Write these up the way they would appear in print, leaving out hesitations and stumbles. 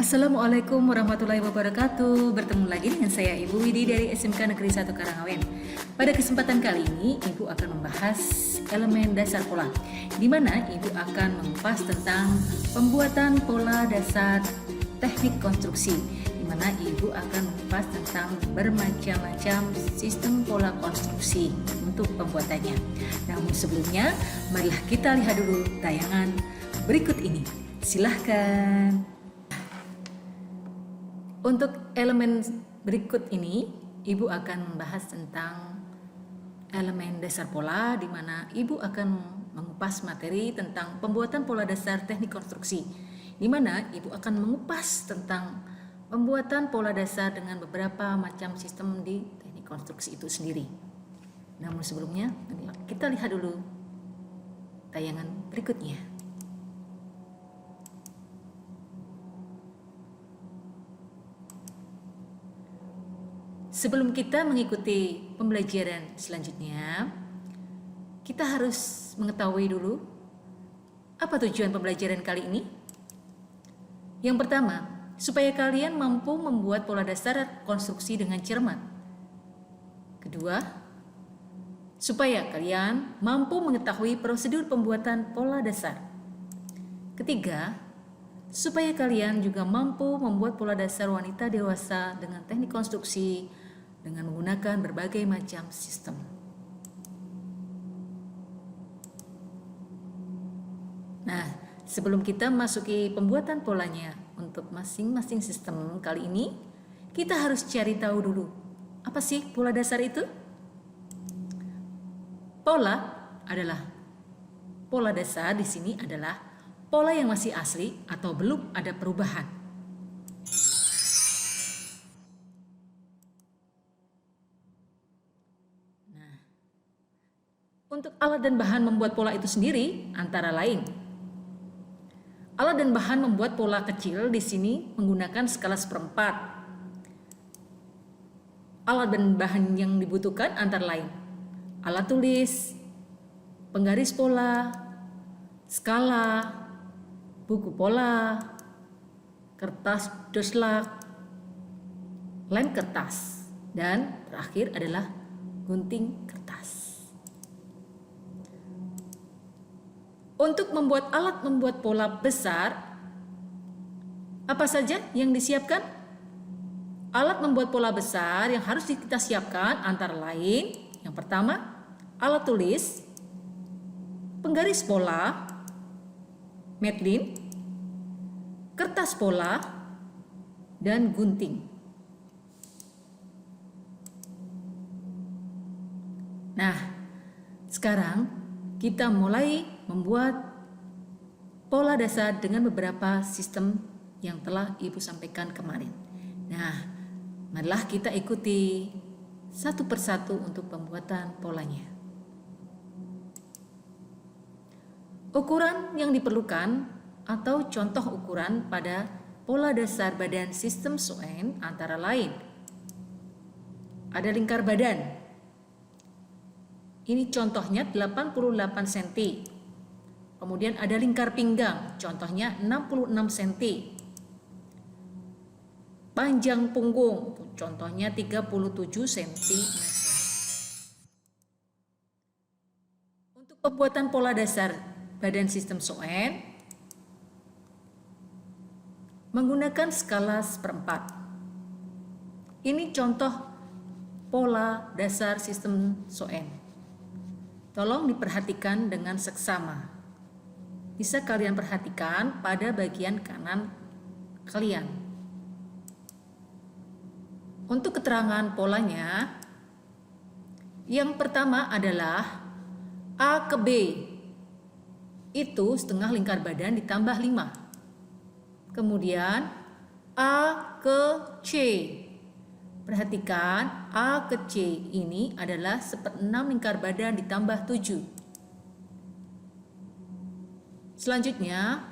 Assalamualaikum warahmatullahi wabarakatuh. Bertemu lagi dengan saya Ibu Widi dari SMK Negeri 1 Karangawen. Pada kesempatan kali ini Ibu akan membahas elemen dasar pola, di mana Ibu akan mengupas tentang pembuatan pola dasar teknik konstruksi, di mana Ibu akan mengupas tentang bermacam-macam sistem pola konstruksi untuk pembuatannya. Namun sebelumnya, marilah kita lihat dulu tayangan berikut ini. Silahkan. Untuk elemen berikut ini, Ibu akan membahas tentang elemen dasar pola, di mana Ibu akan mengupas materi tentang pembuatan pola dasar teknik konstruksi, di mana Ibu akan mengupas tentang pembuatan pola dasar dengan beberapa macam sistem di teknik konstruksi itu sendiri. Namun sebelumnya, kita lihat dulu tayangan berikutnya. Sebelum kita mengikuti pembelajaran selanjutnya, kita harus mengetahui dulu apa tujuan pembelajaran kali ini. Yang pertama, supaya kalian mampu membuat pola dasar konstruksi dengan cermat. Kedua, supaya kalian mampu mengetahui prosedur pembuatan pola dasar. Ketiga, supaya kalian juga mampu membuat pola dasar wanita dewasa dengan teknik konstruksi dengan menggunakan berbagai macam sistem. Nah, sebelum kita masuki pembuatan polanya untuk masing-masing sistem kali ini, kita harus cari tahu dulu, apa sih pola dasar itu? Pola dasar di sini adalah pola yang masih asli atau belum ada perubahan. Untuk alat dan bahan membuat pola itu sendiri antara lain. Alat dan bahan membuat pola kecil di sini menggunakan skala seperempat. Alat dan bahan yang dibutuhkan antara lain alat tulis, penggaris pola, skala, buku pola, kertas doslak, lem kertas, dan terakhir adalah gunting kertas. Untuk membuat alat membuat pola besar, apa saja yang disiapkan? Alat membuat pola besar yang harus kita siapkan antara lain, yang pertama, alat tulis, penggaris pola, medlin, kertas pola, dan gunting. Nah, sekarang kita mulai membuat pola dasar dengan beberapa sistem yang telah Ibu sampaikan kemarin. Nah, marilah kita ikuti satu persatu untuk pembuatan polanya. Ukuran yang diperlukan atau contoh ukuran pada pola dasar badan sistem SOEN antara lain ada lingkar badan. Ini contohnya 88 cm. Kemudian ada lingkar pinggang, contohnya 66 cm. Panjang punggung, contohnya 37 cm. Untuk pembuatan pola dasar badan sistem SOEN menggunakan skala seperempat. Ini contoh pola dasar sistem SOEN. Tolong diperhatikan dengan seksama. Bisa kalian perhatikan pada bagian kanan kalian. Untuk keterangan polanya, yang pertama adalah A ke B. Itu setengah lingkar badan ditambah 5. Kemudian A ke C. Perhatikan A ke C ini adalah 1/6 lingkar badan ditambah 7. Selanjutnya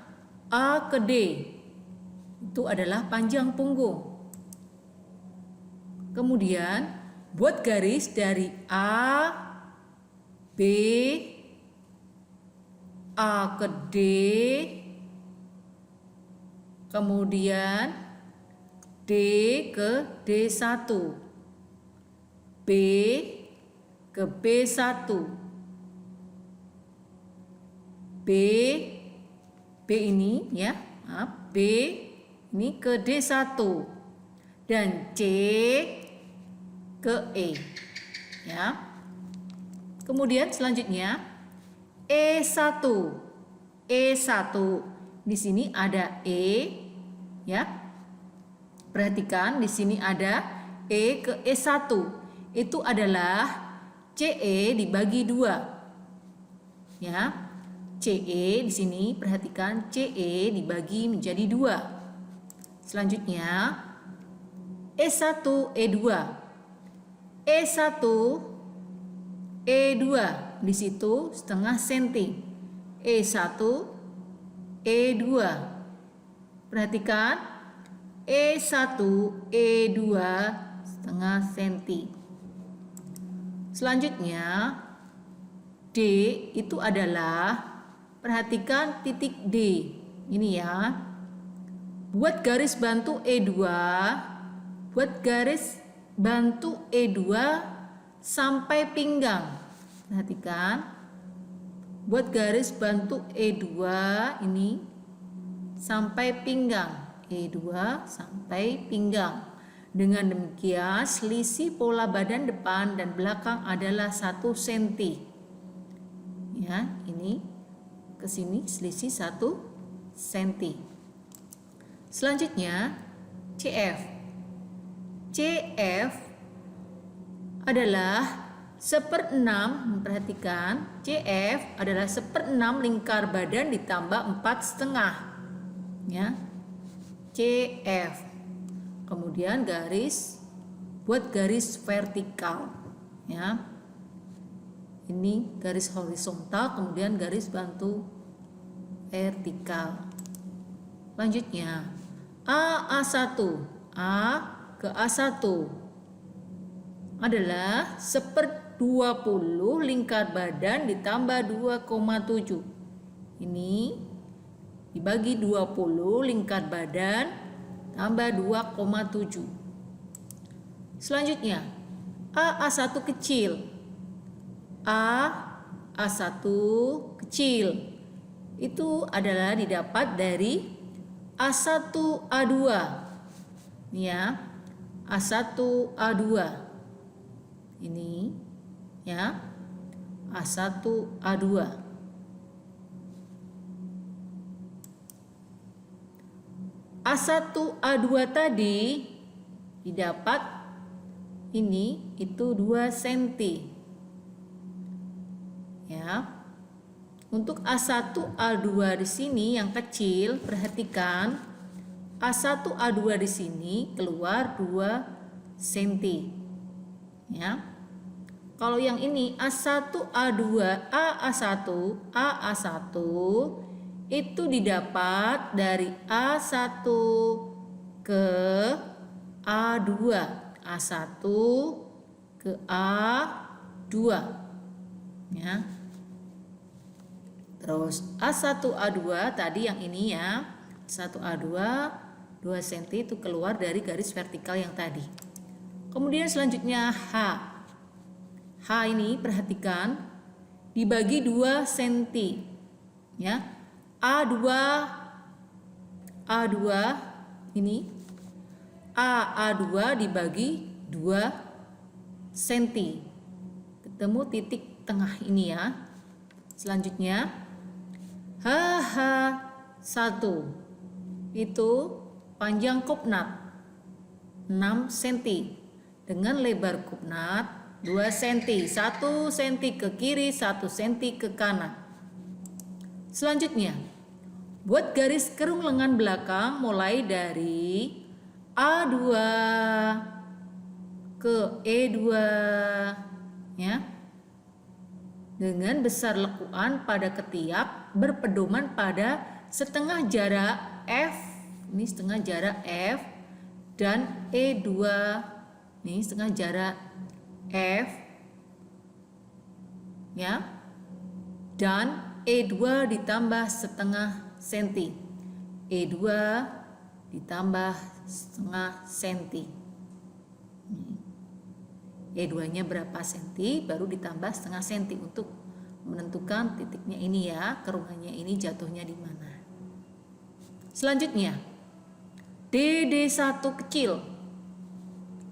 A ke D. Itu adalah panjang punggung. Kemudian buat garis dari A, B, A ke D, kemudian D ke D1, B ke B1, B ini ya, B ini ke D1 dan C ke E ya. Kemudian selanjutnya E1. Di sini ada E ya. Perhatikan di sini ada E ke E1. Itu adalah CE dibagi 2. Ya. CE di sini perhatikan CE dibagi menjadi 2. Selanjutnya E1 E2. E1 E2 di situ setengah senti. E1 E2. Perhatikan E1 E2 setengah senti. Selanjutnya D itu adalah, perhatikan titik D ini ya. Buat garis bantu E2, buat garis bantu E2 sampai pinggang. Perhatikan, buat garis bantu E2 ini sampai pinggang. E2 sampai pinggang. Dengan demikian selisih pola badan depan dan belakang adalah 1 cm. Ya, ini ke sini selisih 1 cm. Selanjutnya CF. CF adalah 1/6, perhatikan, CF adalah 1/6 lingkar badan ditambah 4,5. Ya. CF. Kemudian garis, buat garis vertikal. Ya. Ini garis horizontal, kemudian garis bantu vertikal. Lanjutnya A1. A ke A1 adalah 1/20 lingkar badan ditambah 2,7. Ini dibagi 20 lingkar badan tambah 2,7. Selanjutnya A1 kecil. A1 kecil itu adalah didapat dari A1 A2. Ini ya, A1 A2. Ini ya, A1 A2. A1 A2 tadi didapat ini itu 2 cm. Ya. Untuk A1 A2 di sini yang kecil, perhatikan A1 A2 di sini keluar 2 cm. Ya. Kalau yang ini A1 A2 A1 itu didapat dari A1 ke A2, A1 ke A2. Ya. Terus A1 A2 tadi yang ini ya, A1 A2 2 cm itu keluar dari garis vertikal yang tadi. Kemudian selanjutnya H. H ini perhatikan dibagi 2 cm. Ya. A2 ini A2 dibagi 2 cm. Ketemu titik tengah ini ya. Selanjutnya HH1 itu panjang kopnat 6 cm dengan lebar kopnat 2 cm, 1 cm ke kiri, 1 cm ke kanan. Selanjutnya, buat garis kerung lengan belakang mulai dari A2 ke E2 ya. Dengan besar lekuan pada ketiak berpedoman pada setengah jarak F, ini setengah jarak F, dan E2, ini setengah jarak F, ya, dan E2 ditambah setengah senti. E2 ditambah setengah senti. E2-nya berapa senti, baru ditambah setengah senti untuk menentukan titiknya ini ya, kerungannya ini jatuhnya di mana. Selanjutnya, DD1 kecil.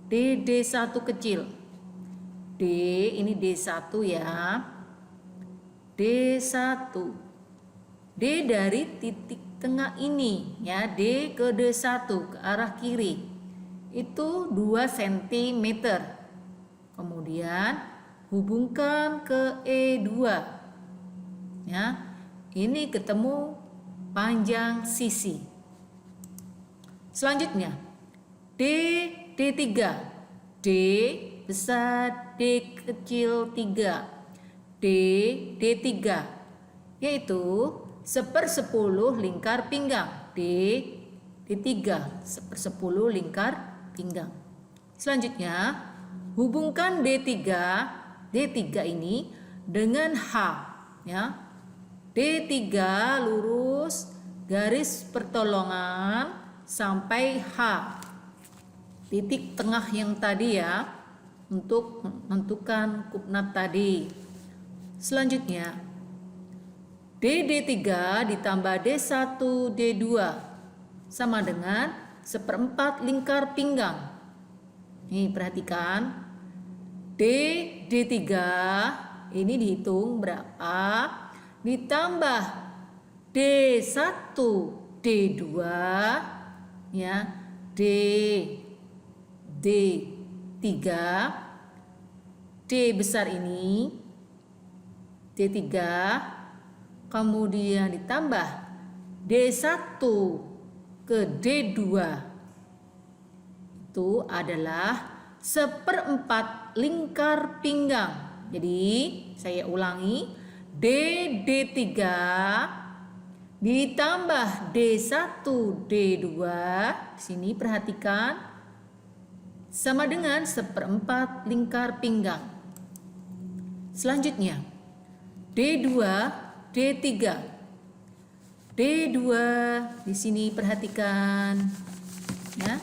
DD1 kecil. D ini D1 ya. D1. D dari titik tengah ini ya, D ke D1 ke arah kiri. Itu 2 cm. Kemudian hubungkan ke E2. Ya. Ini ketemu panjang sisi. Selanjutnya, D3. D besar, D kecil 3. D3 yaitu 1/10 lingkar pinggang. D3 1/10 lingkar pinggang. Selanjutnya, hubungkan D3 ini dengan H ya. D3 lurus garis pertolongan sampai H. Titik tengah yang tadi ya, untuk menentukan coordinat tadi. Selanjutnya, DD3 ditambah D1 D2 sama dengan 1/4 lingkar pinggang. Nih perhatikan, D3 ini dihitung berapa, ditambah D1 D2 ya, D3 D besar ini D3, kemudian ditambah D1 ke D2 itu adalah 1/4 lingkar pinggang. Jadi saya ulangi, D3 ditambah D1 D2, sini perhatikan, sama dengan 1/4 lingkar pinggang. Selanjutnya, D2 D3. D2 di sini perhatikan ya.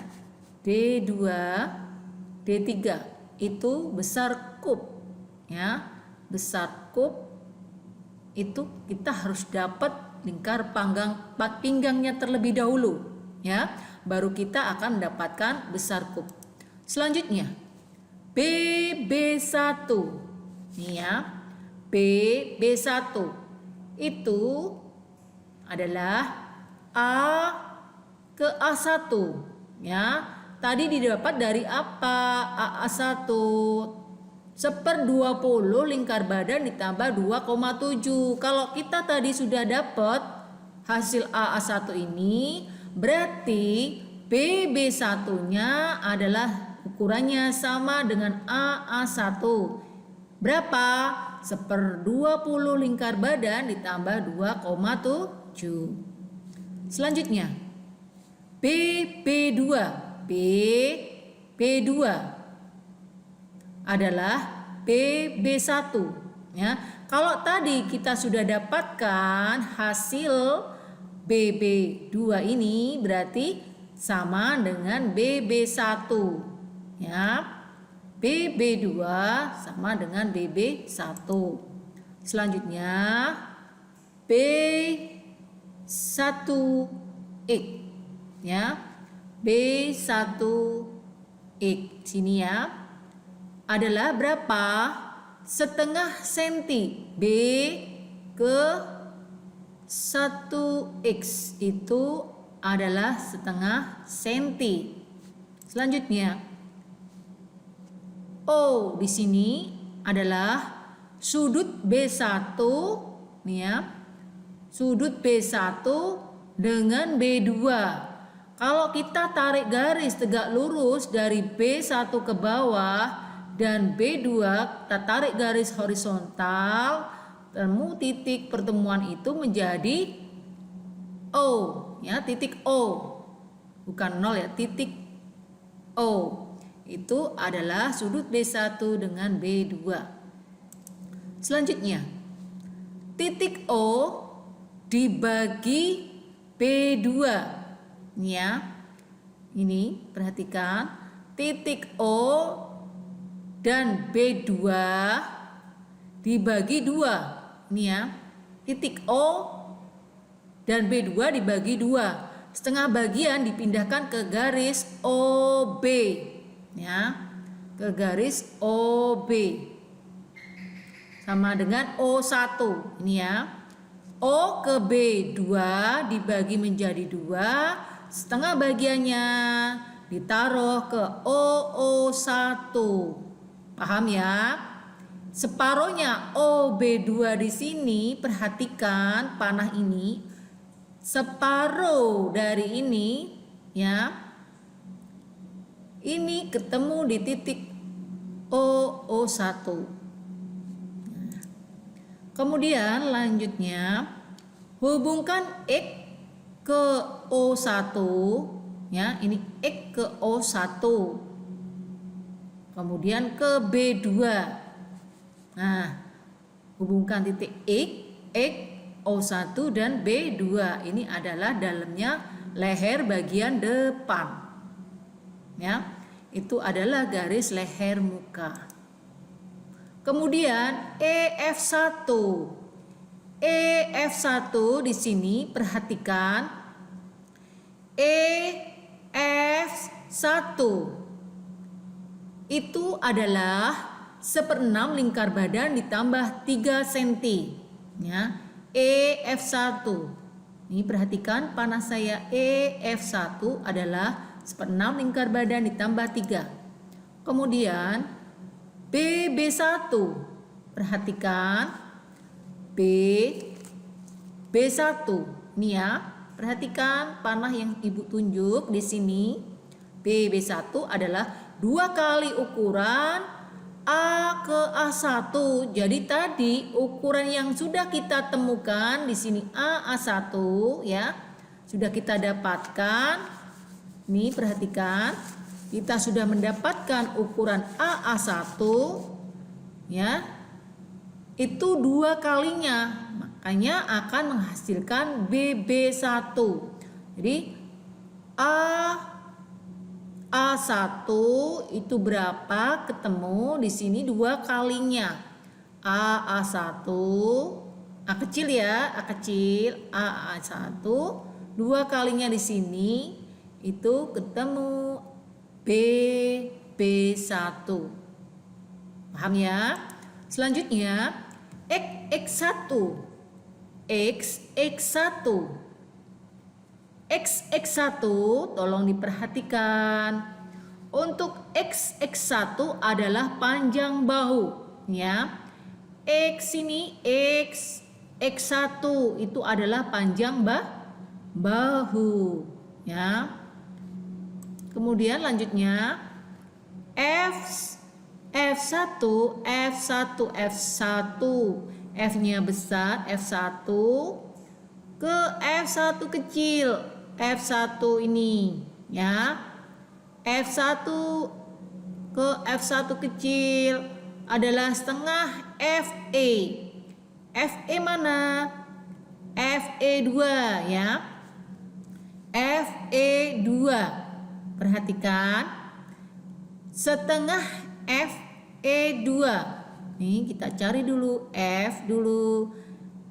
D2 D3 itu besar kub ya. Besar kub itu kita harus dapat lingkar pinggangnya terlebih dahulu ya, baru kita akan mendapatkan besar kub. Selanjutnya, BB1 nih ya. BB1 itu adalah A ke A1 ya. Tadi didapat dari apa? AA1 1/20 lingkar badan ditambah 2,7. Kalau kita tadi sudah dapat hasil AA1 ini, berarti BB1-nya adalah ukurannya sama dengan AA1. Berapa? 1/20 lingkar badan ditambah 2,7. Selanjutnya, BB2 adalah BB1 ya. Kalau tadi kita sudah dapatkan hasil BB2 ini berarti sama dengan BB1 ya. BB2 sama dengan BB1. Selanjutnya B1X ya. B1X sini ya adalah berapa? 1/2 senti. B ke 1X itu adalah 1/2 senti. Selanjutnya, O di sini adalah sudut B1 nih ya. Sudut B1 dengan B2. Kalau kita tarik garis tegak lurus dari B1 ke bawah dan B2 kita tarik garis horizontal, temu titik pertemuan itu menjadi O ya, titik O. Bukan 0 ya, titik O. Itu adalah sudut B1 dengan B2. Selanjutnya, titik O dibagi B2 ya. Ini perhatikan, titik O dan B2 dibagi 2. Ini ya, titik O dan B2 dibagi 2. Setengah bagian dipindahkan ke garis OB. Ya, ke garis OB. Sama dengan O1. Ini ya. O ke B2 dibagi menjadi 2, setengah bagiannya ditaruh ke OO1. Paham ya? Separohnya OB2 di sini, perhatikan panah ini, separuh dari ini ya. Ini ketemu di titik OO1. Kemudian lanjutnya hubungkan X ke O1 ya, ini X ke O1. Kemudian ke B2. Nah, hubungkan titik X, O1 dan B2. Ini adalah dalamnya leher bagian depan. Ya, itu adalah garis leher muka. Kemudian EF1. EF1 di sini perhatikan, EF1 itu adalah 1/6 lingkar badan ditambah 3 cm ya. EF1. Ini perhatikan panah saya, EF1 adalah 1/6 lingkar badan ditambah 3. Kemudian BB1. Perhatikan B1. Ini ya, perhatikan panah yang Ibu tunjuk di sini. BB1 adalah 2 kali ukuran A ke A1. Jadi tadi ukuran yang sudah kita temukan di sini A1 ya, sudah kita dapatkan. Nih perhatikan. Kita sudah mendapatkan ukuran AA1 ya, itu 2 kalinya, makanya akan menghasilkan BB1. Jadi A1 itu berapa? Ketemu di sini 2 kalinya. AA1, A kecil ya, A kecil, AA1 2 kalinya di sini itu ketemu BB1. Paham ya? Selanjutnya XX1. XX1. XX1 tolong diperhatikan. Untuk XX1 adalah panjang bahu ya. X ini X1 itu adalah panjang bahu ya. Kemudian lanjutnya F1, F-nya besar, F1 ke F1 kecil, F1 ini ya. F1 ke F1 kecil adalah setengah FE. FE mana? FE2 ya. FE2. Perhatikan, setengah FE2. Nih kita cari dulu F dulu.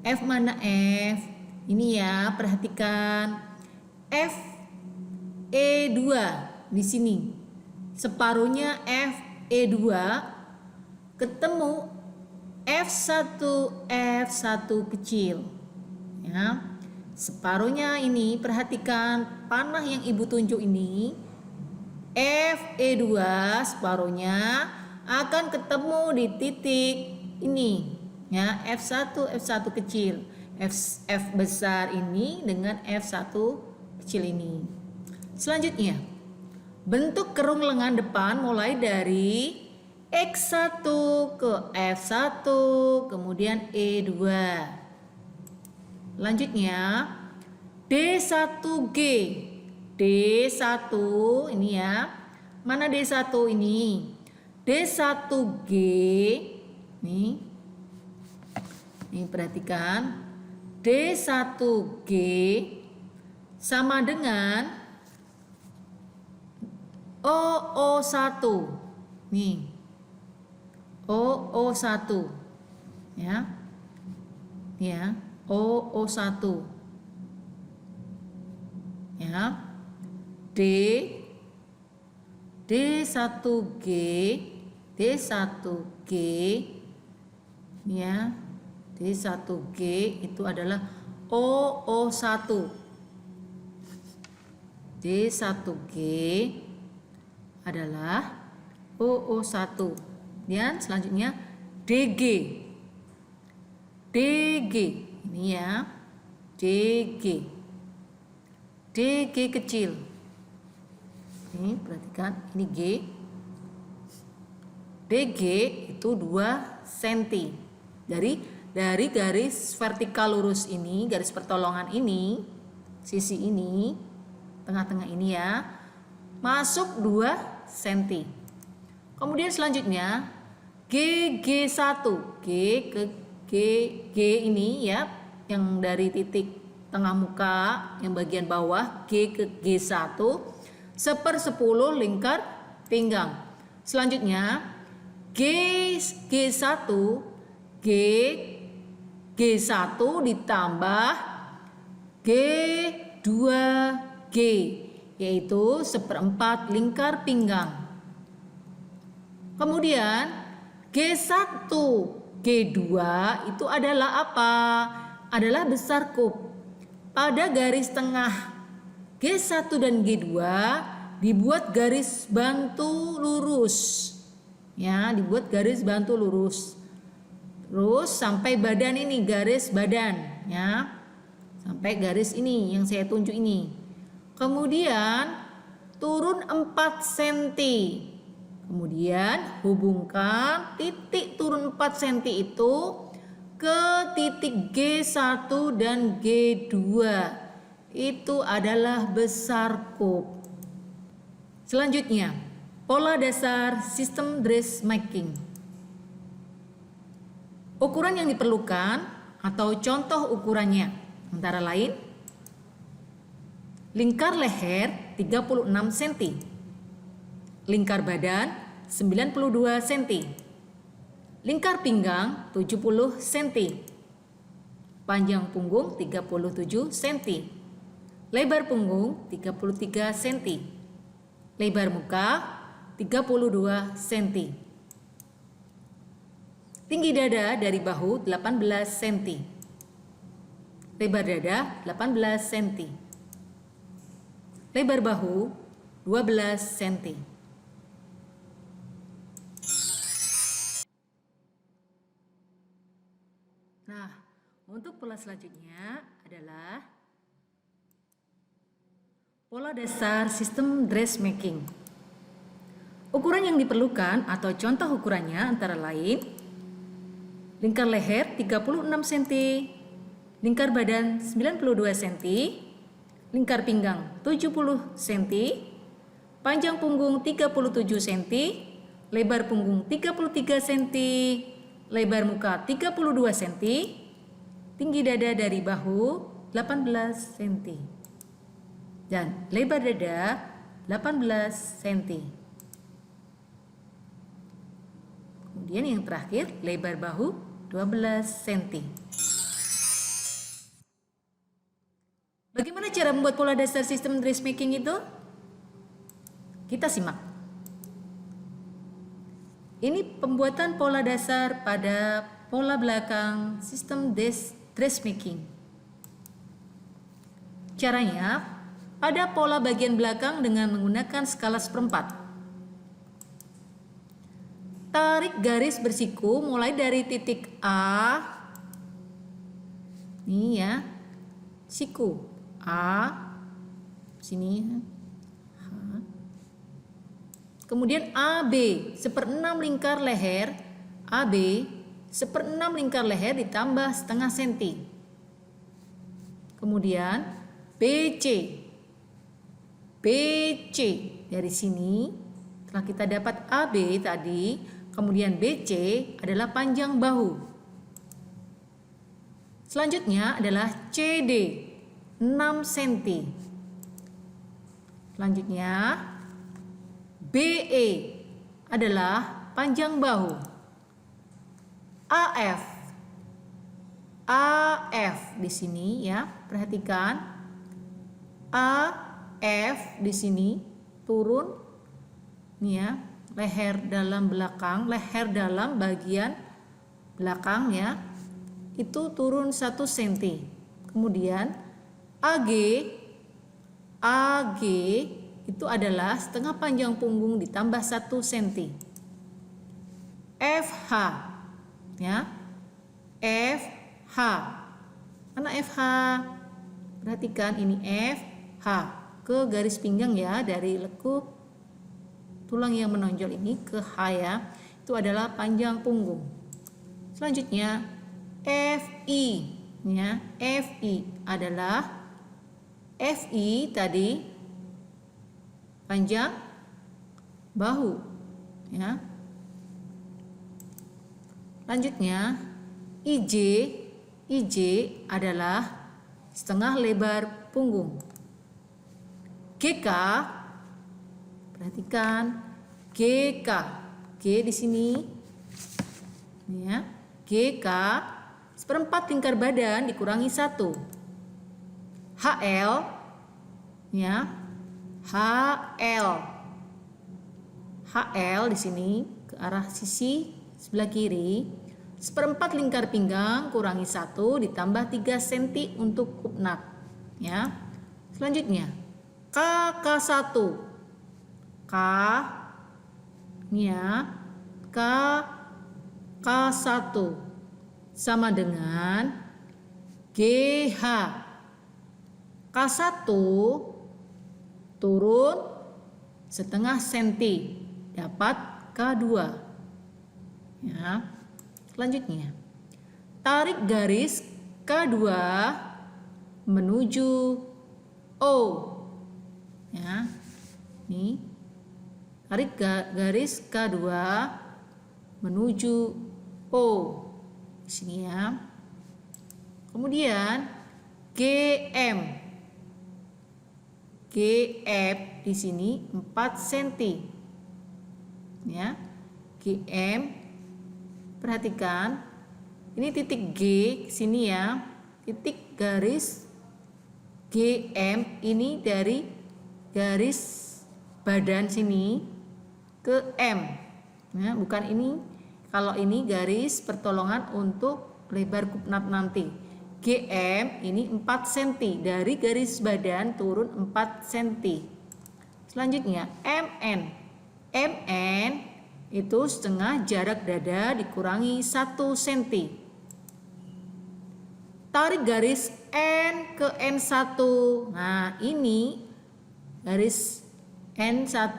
F mana F? Ini ya, perhatikan. FE2 di sini. Separuhnya FE2 ketemu F1 kecil. Ya. Separuhnya ini, perhatikan panah yang Ibu tunjuk ini, FE2 separuhnya akan ketemu di titik ini ya, F1 kecil. F besar ini dengan F1 kecil ini. Selanjutnya, bentuk kerung lengan depan mulai dari X1 ke F1 kemudian E2. Lanjutnya D1G. D1 ini ya. Mana D1 ini? D1G. Nih. Nih perhatikan. D1G sama dengan OO1. Nih. OO1. Ya. Ya, OO1. Ya. D D1G D1G ya. D1G itu adalah OO1. D1G adalah OO1. Dan selanjutnya DG. DG ini ya. DG. DG kecil. Ini perhatikan, ini G. DG itu 2 cm. Dari garis vertikal lurus ini, garis pertolongan ini, sisi ini, tengah-tengah ini ya, masuk 2 cm. Kemudian selanjutnya GG1, G ke G ini ya, yang dari titik tengah muka, yang bagian bawah, G ke G1, 1/10 lingkar pinggang. Selanjutnya G1 G1 ditambah G2G, yaitu 1/4 lingkar pinggang. Kemudian G1 G2 itu adalah apa? Adalah besar kub. Pada garis tengah G1 dan G2 dibuat garis bantu lurus. Ya, dibuat garis bantu lurus. Terus sampai badan ini, garis badan ya. Sampai garis ini yang saya tunjuk ini. Kemudian turun 4 cm. Kemudian hubungkan titik turun 4 cm itu ke titik G1 dan G2. Itu adalah besar kub. Selanjutnya, pola dasar sistem dressmaking. Ukuran yang diperlukan atau contoh ukurannya antara lain lingkar leher 36 cm, lingkar badan 92 cm, lingkar pinggang 70 cm, panjang punggung 37 cm, lebar punggung 33 cm, lebar muka 32 cm, tinggi dada dari bahu 18 cm, lebar dada 18 cm, lebar bahu 12 cm. Nah, untuk pola selanjutnya adalah pola dasar sistem dressmaking. Ukuran yang diperlukan atau contoh ukurannya antara lain lingkar leher 36 cm, lingkar badan 92 cm, lingkar pinggang 70 cm, panjang punggung 37 cm, lebar punggung 33 cm, lebar muka 32 cm, tinggi dada dari bahu 18 cm, dan lebar dada 18 cm. Kemudian yang terakhir, lebar bahu 12 cm. Bagaimana cara membuat pola dasar sistem dressmaking itu? Kita simak. Ini pembuatan pola dasar pada pola belakang sistem dressmaking. Caranya, pada pola bagian belakang dengan menggunakan skala seperempat. Tarik garis bersiku mulai dari titik A. Ini ya, siku A sini. Kemudian AB 1/6 lingkar leher, AB 1/6 lingkar leher ditambah setengah senti. Kemudian BC dari sini setelah kita dapat AB tadi, kemudian BC adalah panjang bahu. Selanjutnya adalah CD 6 cm. Selanjutnya BE adalah panjang bahu. AF di sini ya, perhatikan. AF di sini turun nih ya, leher dalam belakang, leher dalam bagian belakang ya, itu turun 1 cm. Kemudian AG itu adalah setengah panjang punggung ditambah 1 cm. FH ya, FH, mana FH? Perhatikan ini FH ke garis pinggang ya, dari lekuk tulang yang menonjol ini ke H ya, itu adalah panjang punggung. Selanjutnya FI ya, FI adalah FI tadi panjang bahu ya. Lanjutnya IJ adalah setengah lebar punggung. GK, perhatikan GK, G di sini ya, GK seperempat lingkar badan dikurangi 1. HL ya, HL di sini ke arah sisi sebelah kiri, seperempat lingkar pinggang kurangi 1 ditambah 3 cm untuk kupnat ya. Selanjutnya KK1, K ini ya, K1 sama dengan GH. K1 turun setengah senti, dapat K2 ya. Selanjutnya tarik garis K2 menuju O ya. Nih, tarik garis K2 menuju O di sini ya. Kemudian GM di sini 4 cm ya. GM, perhatikan ini titik G sini ya, titik garis GM ini dari garis badan sini ke M ya, bukan ini. Kalau ini garis pertolongan untuk lebar kupnat nanti. GM ini 4 cm dari garis badan turun 4 cm. Selanjutnya MN itu setengah jarak dada dikurangi 1 cm. Tarik garis N ke N1. Nah ini garis N1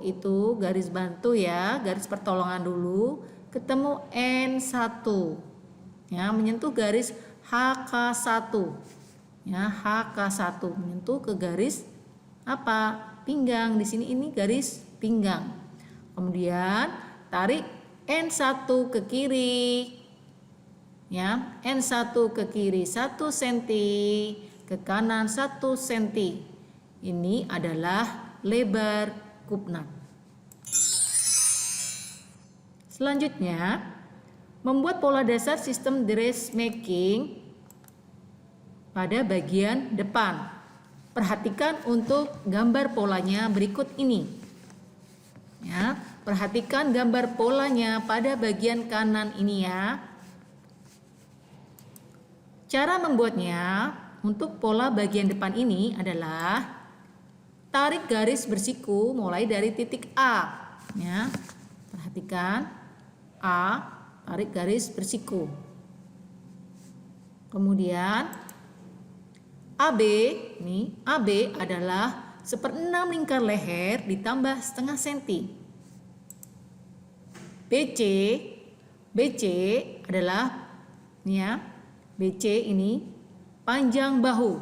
itu garis bantu ya, garis pertolongan dulu, ketemu N1 ya, menyentuh garis HK1 ya, HK1 menyentuh ke garis apa? Pinggang. Di sini ini garis pinggang. Kemudian tarik N1 ke kiri ya, N1 ke kiri 1 cm, ke kanan 1 cm. Ini adalah lebar kupnat. Selanjutnya, membuat pola dasar sistem dressmaking pada bagian depan. Perhatikan untuk gambar polanya berikut ini. Ya, perhatikan gambar polanya pada bagian kanan ini ya. Cara membuatnya untuk pola bagian depan ini adalah tarik garis bersiku mulai dari titik A. Ya, perhatikan A, tarik garis bersiku. Kemudian AB, nih AB adalah 1/6 lingkar leher ditambah setengah senti. BC adalah nih ya, BC ini panjang bahu.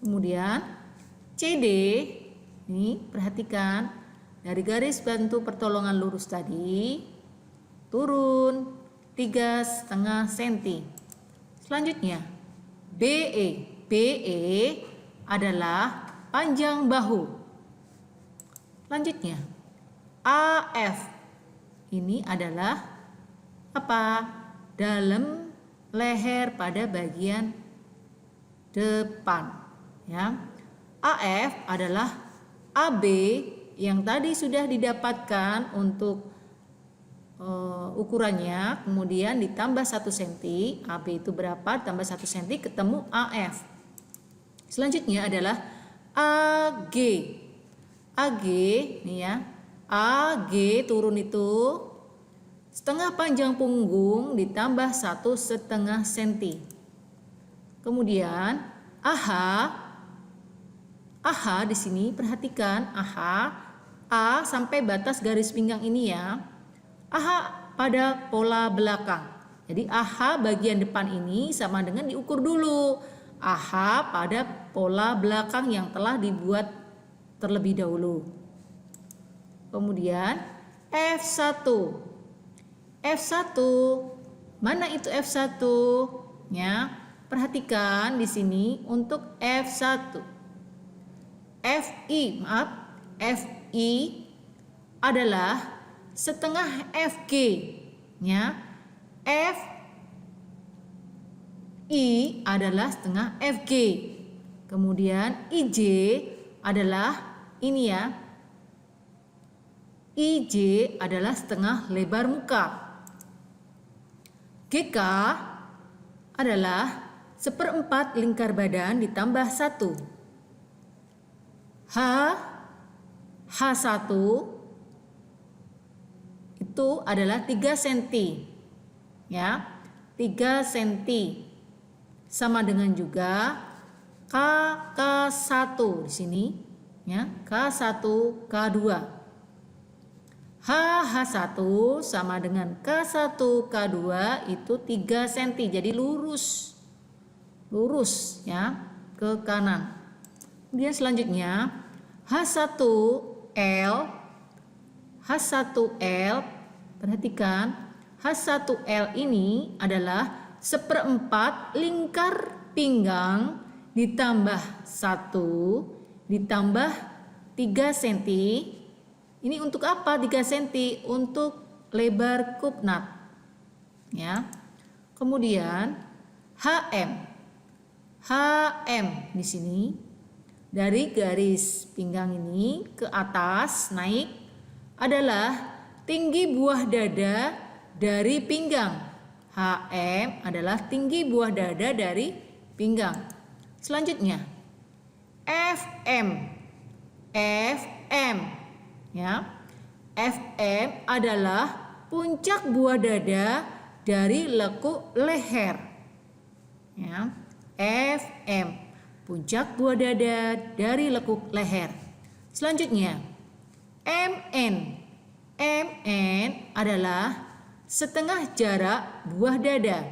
Kemudian CD, nih perhatikan dari garis bantu pertolongan lurus tadi turun 3,5 cm. Selanjutnya BE adalah panjang bahu. Selanjutnya, AF. Ini adalah apa? Dalam leher pada bagian depan, ya. AF adalah AB yang tadi sudah didapatkan untuk ukurannya, kemudian ditambah 1 cm. AB itu berapa? Tambah 1 cm ketemu AF. Selanjutnya adalah AG. AG nih ya. AG turun itu setengah panjang punggung ditambah 1,5 cm. Kemudian AH. AH di sini perhatikan AH, A sampai batas garis pinggang ini ya. AH pada pola belakang. Jadi AH bagian depan ini sama dengan diukur dulu. AH pada pola belakang yang telah dibuat terlebih dahulu. Kemudian F1. F1. Mana itu F1? Ya, perhatikan di sini untuk F1. FI adalah setengah FG, ya. FI adalah setengah FG. Kemudian IJ adalah ini ya. IJ adalah setengah lebar muka. GK adalah 1/4 lingkar badan ditambah 1. H1 itu adalah 3 cm, ya, 3 cm, sama dengan juga K1 di sini, ya, K1 K2. H1 sama dengan K1 K2 itu 3 cm, jadi lurus ya ke kanan. Kemudian selanjutnya H1L, perhatikan H1L ini adalah 1/4 lingkar pinggang ditambah 1 ditambah 3 cm. Ini untuk apa 3 cm? Untuk lebar kupnat, ya. Kemudian HM di sini dari garis pinggang ini ke atas naik adalah tinggi buah dada dari pinggang. HM adalah tinggi buah dada dari pinggang. Selanjutnya FM, ya. FM adalah puncak buah dada dari lekuk leher, ya. FM, puncak buah dada dari lekuk leher. Selanjutnya MN adalah setengah jarak buah dada.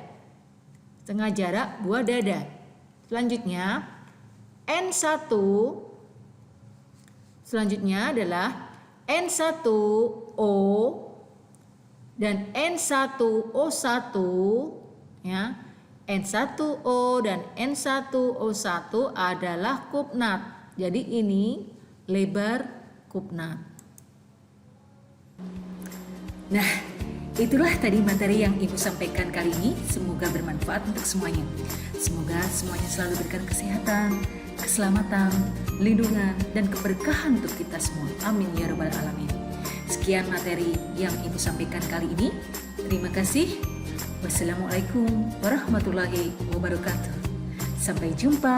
Selanjutnya N1, selanjutnya adalah N1O dan N1O1, ya. N1O dan N1O1 adalah kupnat. Jadi ini lebar kupnat. Nah, itulah tadi materi yang Ibu sampaikan kali ini. Semoga bermanfaat untuk semuanya. Semoga semuanya selalu berikan kesehatan, keselamatan, lindungan, dan keberkahan untuk kita semua. Amin ya rabbal alamin. Sekian materi yang Ibu sampaikan kali ini. Terima kasih. Wassalamualaikum warahmatullahi wabarakatuh. Sampai jumpa.